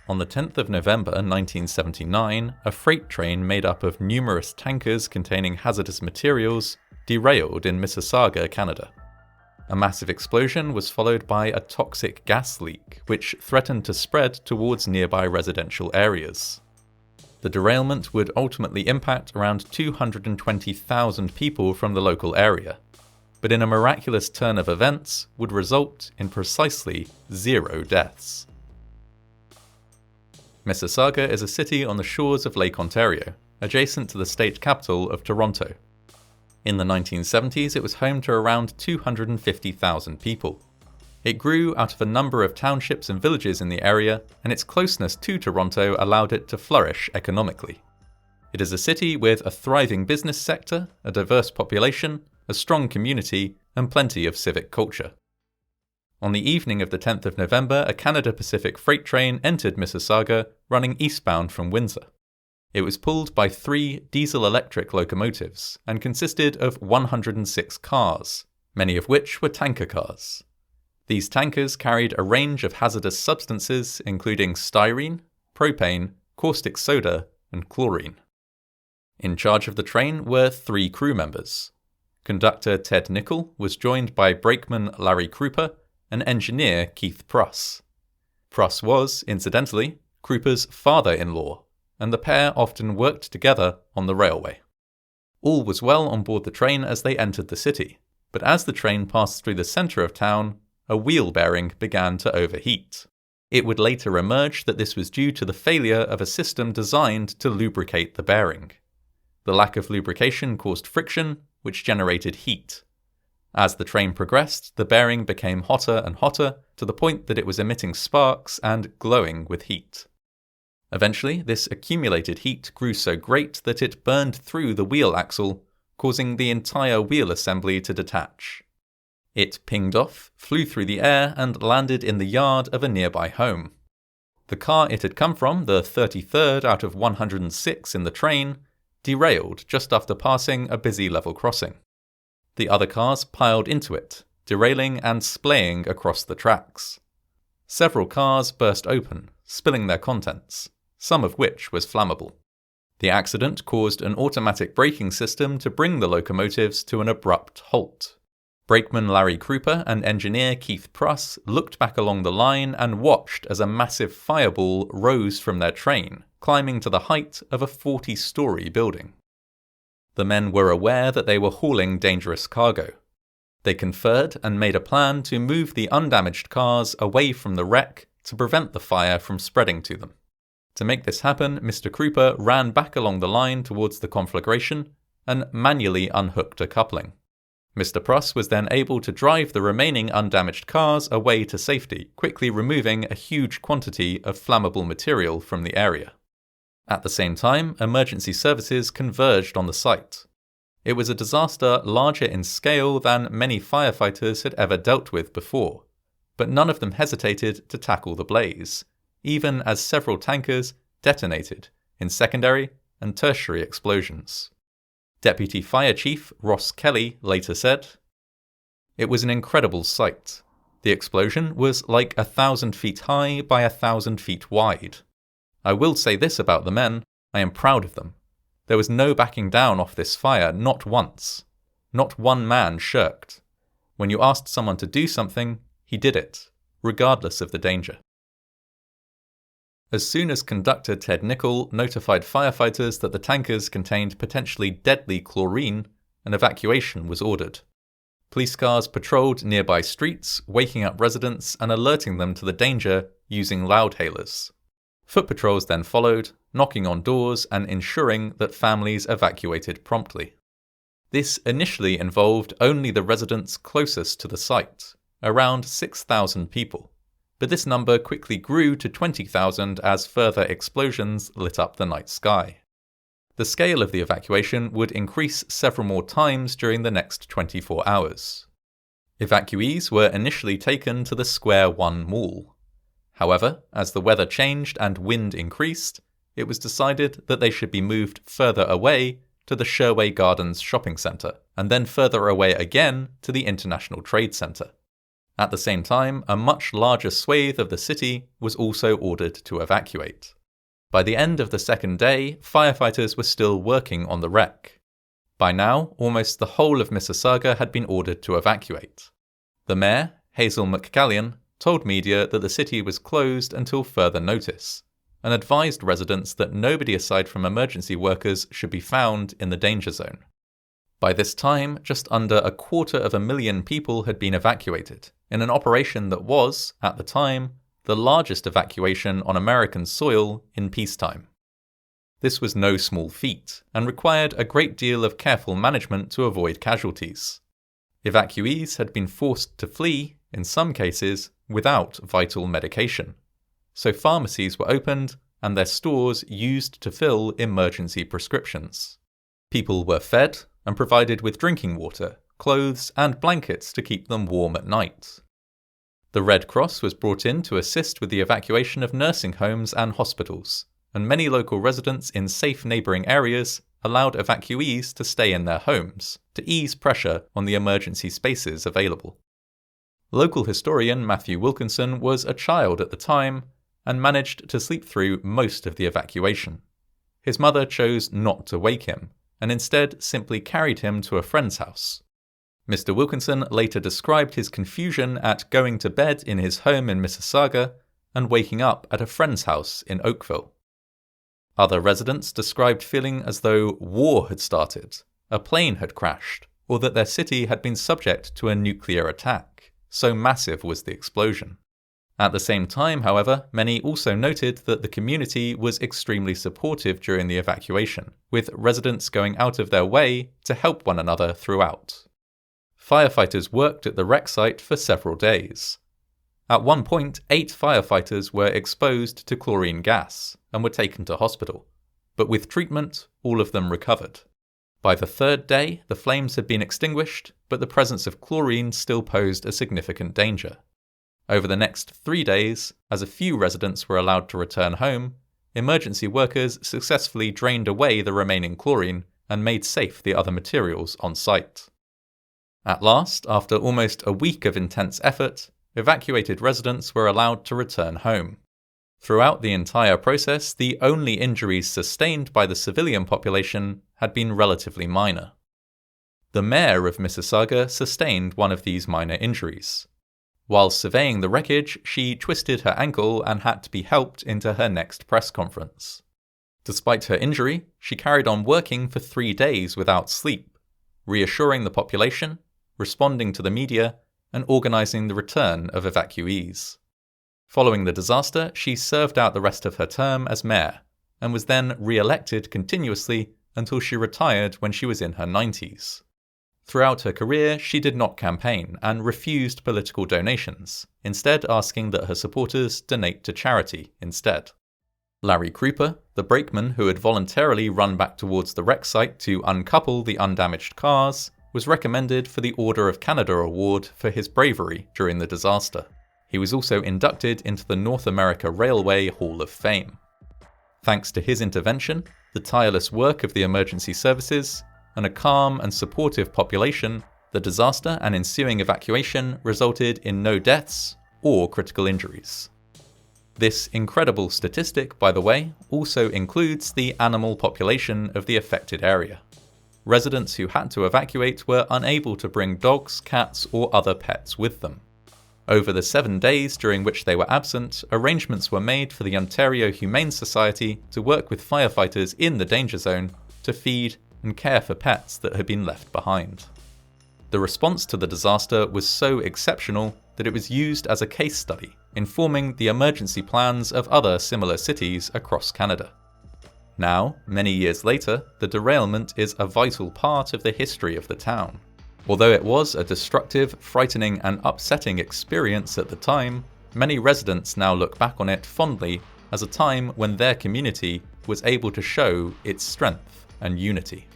On the 10th of November 1979, a freight train made up of numerous tankers containing hazardous materials derailed in Mississauga, Canada. A massive explosion was followed by a toxic gas leak, which threatened to spread towards nearby residential areas. The derailment would ultimately impact around 220,000 people from the local area, but in a miraculous turn of events would result in precisely 0 deaths. Mississauga is a city on the shores of Lake Ontario, adjacent to the state capital of Toronto. In the 1970s, it was home to around 250,000 people. It grew out of a number of townships and villages in the area, and its closeness to Toronto allowed it to flourish economically. It is a city with a thriving business sector, a diverse population, a strong community, and plenty of civic culture. On the evening of the 10th of November, a Canada Pacific freight train entered Mississauga, running eastbound from Windsor. It was pulled by 3 diesel-electric locomotives and consisted of 106 cars, many of which were tanker cars. These tankers carried a range of hazardous substances including styrene, propane, caustic soda, and chlorine. In charge of the train were 3 crew members. Conductor Ted Nicol was joined by brakeman Larry Krupa and engineer Keith Pruss. Pruss was, incidentally, Krupa's father-in-law, and the pair often worked together on the railway. All was well on board the train as they entered the city, but as the train passed through the centre of town, a wheel bearing began to overheat. It would later emerge that this was due to the failure of a system designed to lubricate the bearing. The lack of lubrication caused friction, which generated heat. As the train progressed, the bearing became hotter and hotter to the point that it was emitting sparks and glowing with heat. Eventually, this accumulated heat grew so great that it burned through the wheel axle, causing the entire wheel assembly to detach. It pinged off, flew through the air, and landed in the yard of a nearby home. The car it had come from, the 33rd out of 106 in the train, derailed just after passing a busy level crossing. The other cars piled into it, derailing and splaying across the tracks. Several cars burst open, spilling their contents, some of which was flammable. The accident caused an automatic braking system to bring the locomotives to an abrupt halt. Brakeman Larry Krupa and engineer Keith Pruss looked back along the line and watched as a massive fireball rose from their train, climbing to the height of a 40-story building. The men were aware that they were hauling dangerous cargo. They conferred and made a plan to move the undamaged cars away from the wreck to prevent the fire from spreading to them. To make this happen, Mr. Krupa ran back along the line towards the conflagration and manually unhooked a coupling. Mr. Pruss was then able to drive the remaining undamaged cars away to safety, quickly removing a huge quantity of flammable material from the area. At the same time, emergency services converged on the site. It was a disaster larger in scale than many firefighters had ever dealt with before, but none of them hesitated to tackle the blaze, even as several tankers detonated in secondary and tertiary explosions. Deputy Fire Chief Ross Kelly later said, "It was an incredible sight. The explosion was like 1,000 feet high by 1,000 feet wide. I will say this about the men, I am proud of them. There was no backing down off this fire, not once. Not one man shirked. When you asked someone to do something, he did it, regardless of the danger." As soon as conductor Ted Nicol notified firefighters that the tankers contained potentially deadly chlorine, an evacuation was ordered. Police cars patrolled nearby streets, waking up residents and alerting them to the danger using loudhailers. Foot patrols then followed, knocking on doors and ensuring that families evacuated promptly. This initially involved only the residents closest to the site, around 6,000 people, but this number quickly grew to 20,000 as further explosions lit up the night sky. The scale of the evacuation would increase several more times during the next 24 hours. Evacuees were initially taken to the Square One Mall. However, as the weather changed and wind increased, it was decided that they should be moved further away to the Sherway Gardens shopping centre, and then further away again to the International Trade Centre. At the same time, a much larger swathe of the city was also ordered to evacuate. By the end of the second day, firefighters were still working on the wreck. By now, almost the whole of Mississauga had been ordered to evacuate. The mayor, Hazel McCallion, told media that the city was closed until further notice, and advised residents that nobody aside from emergency workers should be found in the danger zone. By this time, just under 250,000 people had been evacuated, in an operation that was, at the time, the largest evacuation on American soil in peacetime. This was no small feat, and required a great deal of careful management to avoid casualties. Evacuees had been forced to flee, in some cases, without vital medication. So pharmacies were opened, and their stores used to fill emergency prescriptions. People were fed, and provided with drinking water, clothes, and blankets to keep them warm at night. The Red Cross was brought in to assist with the evacuation of nursing homes and hospitals, and many local residents in safe neighbouring areas allowed evacuees to stay in their homes to ease pressure on the emergency spaces available. Local historian Matthew Wilkinson was a child at the time and managed to sleep through most of the evacuation. His mother chose not to wake him, and instead simply carried him to a friend's house. Mr. Wilkinson later described his confusion at going to bed in his home in Mississauga and waking up at a friend's house in Oakville. Other residents described feeling as though war had started, a plane had crashed, or that their city had been subject to a nuclear attack, so massive was the explosion. At the same time, however, many also noted that the community was extremely supportive during the evacuation, with residents going out of their way to help one another throughout. Firefighters worked at the wreck site for several days. At one point, 8 firefighters were exposed to chlorine gas and were taken to hospital, but with treatment, all of them recovered. By the third day, the flames had been extinguished, but the presence of chlorine still posed a significant danger. Over the next 3 days, as a few residents were allowed to return home, emergency workers successfully drained away the remaining chlorine and made safe the other materials on site. At last, after almost a week of intense effort, evacuated residents were allowed to return home. Throughout the entire process, the only injuries sustained by the civilian population had been relatively minor. The mayor of Mississauga sustained one of these minor injuries. While surveying the wreckage, she twisted her ankle and had to be helped into her next press conference. Despite her injury, she carried on working for 3 days without sleep, reassuring the population, responding to the media, and organising the return of evacuees. Following the disaster, she served out the rest of her term as mayor, and was then re-elected continuously until she retired when she was in her 90s. Throughout her career, she did not campaign and refused political donations, instead asking that her supporters donate to charity instead. Larry Krupa, the brakeman who had voluntarily run back towards the wreck site to uncouple the undamaged cars, was recommended for the Order of Canada Award for his bravery during the disaster. He was also inducted into the North America Railway Hall of Fame. Thanks to his intervention, the tireless work of the emergency services, and a calm and supportive population, the disaster and ensuing evacuation resulted in no deaths or critical injuries. This incredible statistic, by the way, also includes the animal population of the affected area. Residents who had to evacuate were unable to bring dogs, cats, or other pets with them. Over the 7 days during which they were absent, arrangements were made for the Ontario Humane Society to work with firefighters in the danger zone to feed and care for pets that had been left behind. The response to the disaster was so exceptional that it was used as a case study, informing the emergency plans of other similar cities across Canada. Now, many years later, the derailment is a vital part of the history of the town. Although it was a destructive, frightening, and upsetting experience at the time, many residents now look back on it fondly as a time when their community was able to show its strength and unity.